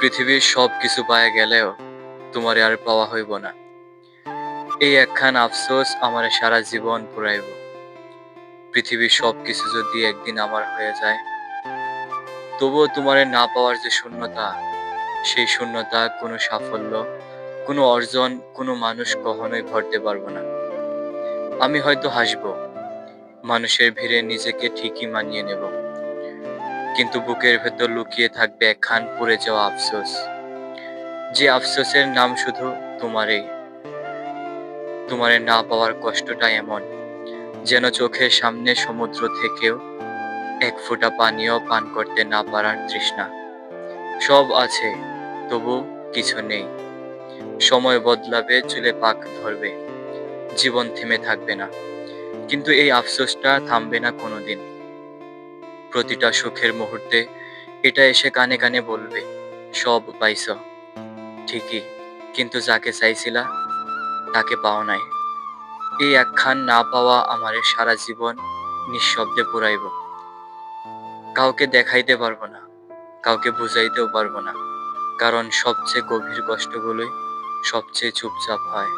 পৃথিবীর সব কিছু পায়া গেলেও তোমারে আর পাওয়া হইব না। এই একখান আফসোস আমারে সারা জীবন পুরাইব। পৃথিবীর সব কিছু যদি একদিন আমার হয়ে যায়, তবুও তোমারে না পাওয়ার যে শূন্যতা, সেই শূন্যতা কোনো সাফল্য, কোনো অর্জন, কোনো মানুষ কখনোই ভরতে পারবো না। আমি হয়তো হাসবো, মানুষের ভিড়ে নিজেকে ঠিকই মানিয়ে নেব, কিন্তু বুকের ভেতর লুকিয়ে থাকবে একখান পুড়ে যাওয়া আফসোস। যে আফসোসের নাম শুধু তোমারই। তোমারে না পাওয়ার কষ্টটা এমন, যেন চোখের সামনে সমুদ্র থেকেও এক ফোঁটা পানিও পান করতে না পারার তৃষ্ণা। সব আছে, তবু কিছু নেই। সময় বদলাবে, চুলে পাক ধরবে, জীবন থেমে থাকবে না, কিন্তু এই আফসোসটা থামবে না কোনোদিন। প্রতিটা সুখের মুহূর্তে এটা এসে কানে কানে বলবে, সব পাইছ ঠিকই, কিন্তু যাকে চাইছিলা তাকে পাও নাই। এই একখান না পাওয়া আমারে সারা জীবন নিঃশব্দে পুরাইব। কাউকে দেখাইতে পারবো না, কাউকে বুঝাইতেও পারবো না, কারণ সবচেয়ে গভীর কষ্টগুলোই সবচেয়ে চুপচাপ হয়।